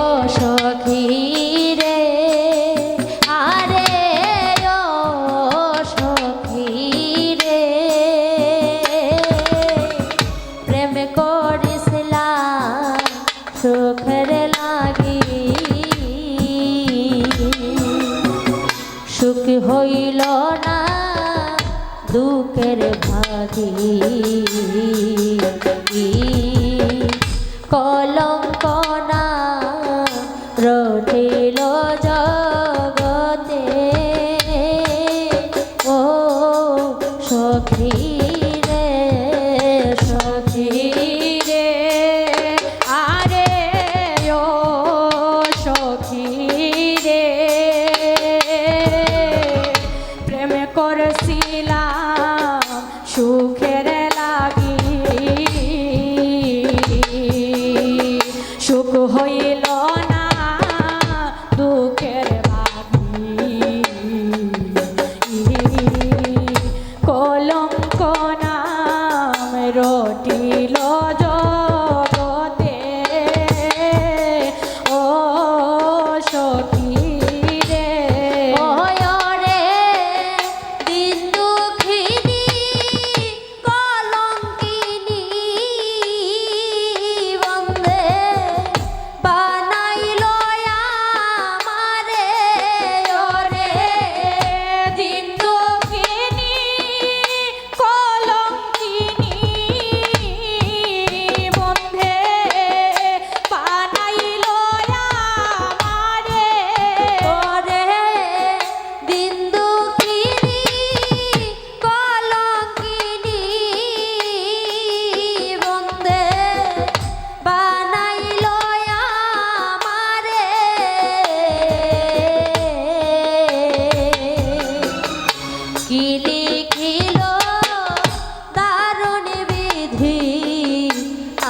ও সখী রে আরে ও সখী রে প্রেম করিসলাম সুখের লাগি সুখ হইল না দুঃখের ভাগি কলঙ্ক না রটিল জগতে ও সখী রে সখী রে আরে ও সখী রে প্রেম করছিলাম সুখের লাগি সুখ হইল না দুঃখের ভাগি কলঙ্ক নাম রটিল জগতে ও সখী রে ওরে দিন দুঃখিনী কলঙ্কিনী বন্দে বানাইল আমারে ওরে দিন দুঃখিনী কলঙ্কিনী বন্ধে বানাইল আমারে ওরে দিন দুঃখিনী কলঙ্কিনী বন্দে বানাইল আমারে কি লিখিল দারুণ বিধি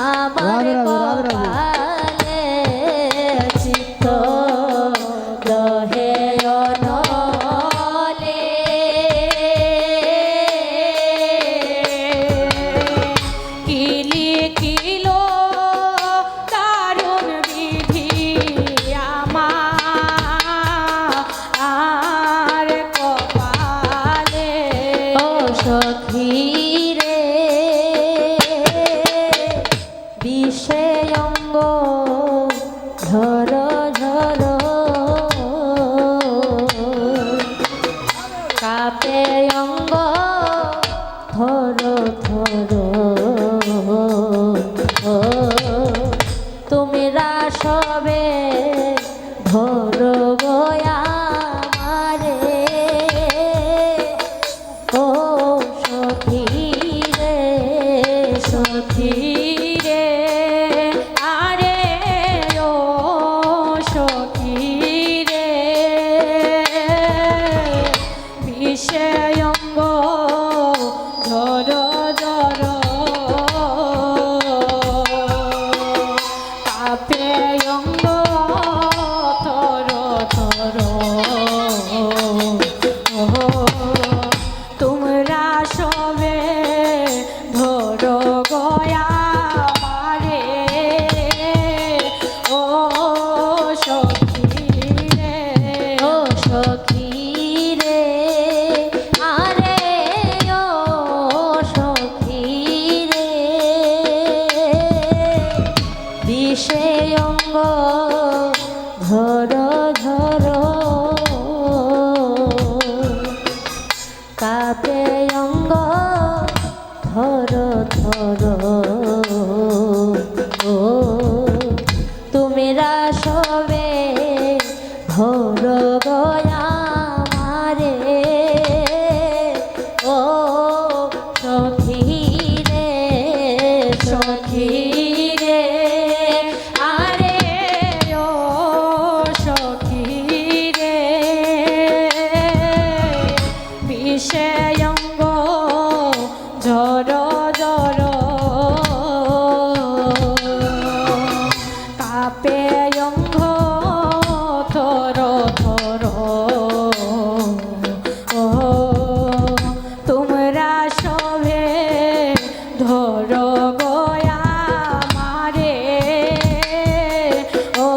আমার কপালে চিত্ত দহে অনলে কি লিখিল দারুণ বিধি আমার কপালে ও সখী রে বিষে অঙ্গ ঝর ঝর কাপে অঙ্গ থর থর ও তোমরা সবে ধর গয়া মারে ও সখী রে সখী রে আরে ও সখী রে বিষয় অঙ্গ ঝর ঝর কাপে অঙ্গ থর থর ও তোমরা সবে ধর গয়া মারে ও সখী রে ও সখী রে আরে ও সখী রে বিষে অঙ্গ ধর ধর কাপে অঙ্গ ধর ধর ও তোমরা সবে ধর গয়া মারে ও সখী রে সখী রে আরে ও সখী রে বিষে অঙ্গ ঝর ঝর কাপে অঙ্গ থর থর ও তোমরা সবে ধর গয়া মারে ও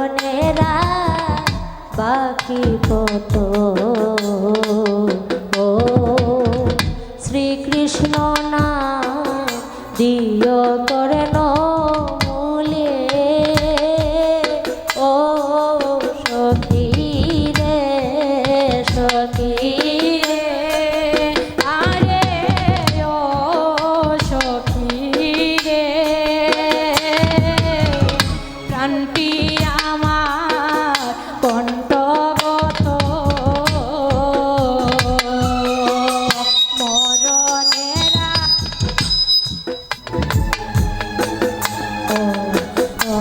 মরণেরা বাকি কত ও শ্রীকৃষ্ণ না দিয় করেন মূলে ও সখী রে সখী রে আরে ও সখী রে প্রাণটি আমার কণ্ঠগত মরণেরা ও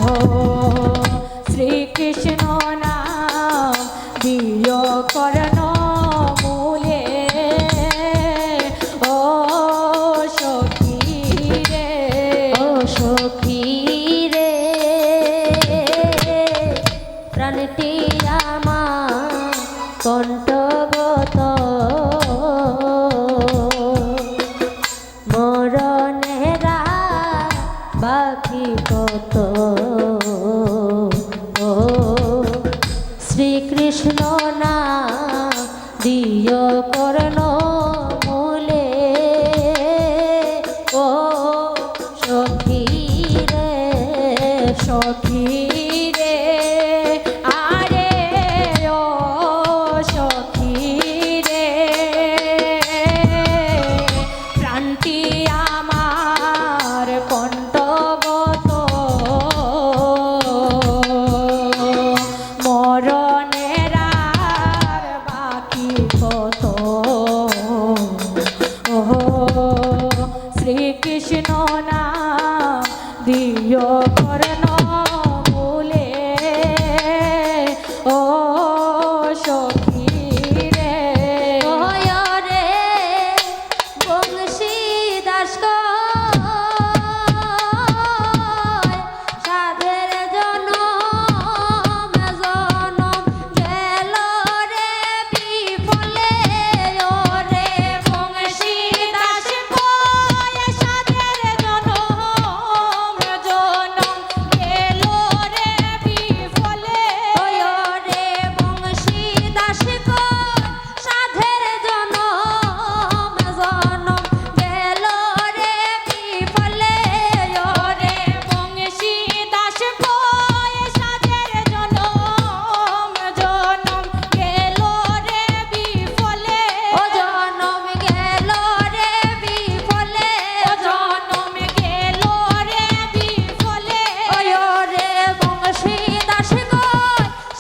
শ্রীকৃষ্ণ নাম দিয় কর্ণ মূলে ও সখী রে ও সখী রে প্রাণটি আমার কণ্ঠগত মরণেরা বাকি কত ও শ্রীকৃষ্ণ না দিয় কর্ণ মূলে ও সখী রে সখী রে আরে ও সখী রে প্রাণটি আমার কণ্ঠগত মরণের আর বাকি কত ও শ্রীকৃষ্ণ নাম দিয় কর্ণ মূলে ও সখী রে ওয় রে বংশী দাস সাধের জনম জনম গেল রে বিফলে ওরে বংশী দাস কয় সাধের জনম জনম গেল রে বিফলে ওয় রে বংশী দাস সাধের জনম জনম গেল রে বিফলে ওরে বংশী দাস কয় সাধের জনম জনম গেল রে বিফলে ও জনম গেল রে বিফলে ও জনম গেল রে বিফলে ওয় রে বংশী দাস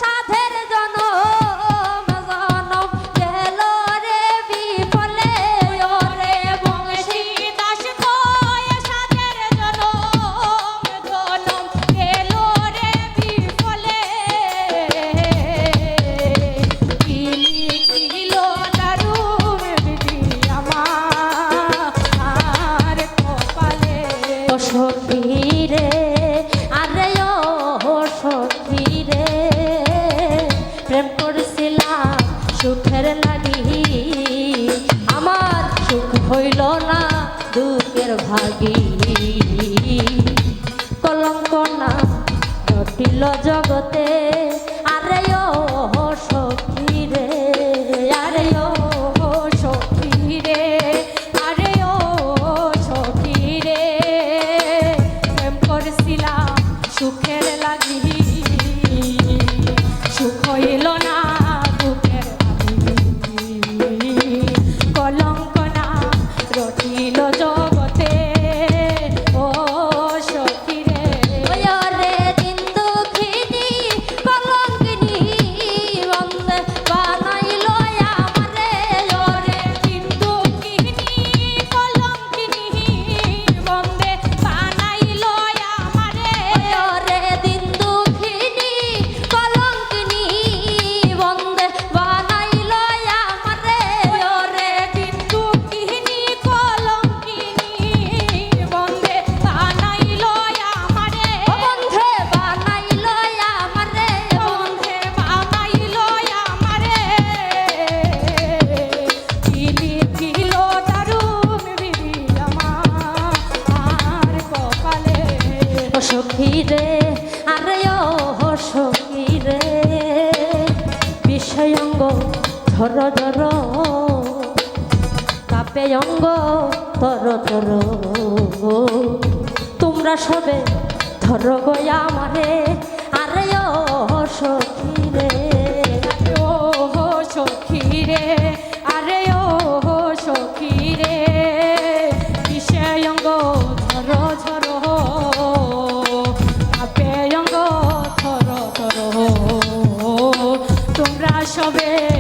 সাধের জনম জনম গেল রে বিফলে ওরে বংশী দাস কয় সাধের জনম জনম গেল রে বিফলে কিলি কিলো দারুণ বিধি আমার কপালে ও সখী রে আরে ও সখী রে প্রেম করছিলাম সুখের লাগি আমার সুখ হইল না দুঃখের ভাগী কলঙ্ক না ঘটিল জগতে আরে ও সখী রে আরে ও ও সখী রে আরে ও সখী রে প্রেম করছিলাম সুখের লাগি সুখ হইল না দুঃখের লাগি কলঙ্ক না রটিল জগতে ও সখী রে ওয় রে দিন দুঃখিনী রে বিষয়ঙ্গ ধর ধর কাপে অঙ্গ তর তর তোমরা সবে ধর গয়া মানে আরে ও সখী রে ও সখী রে আরে ও সখী রে বিষয় অঙ্গ ঝরো ঝরো আপে অঙ্গ থর থর তোমরা সবে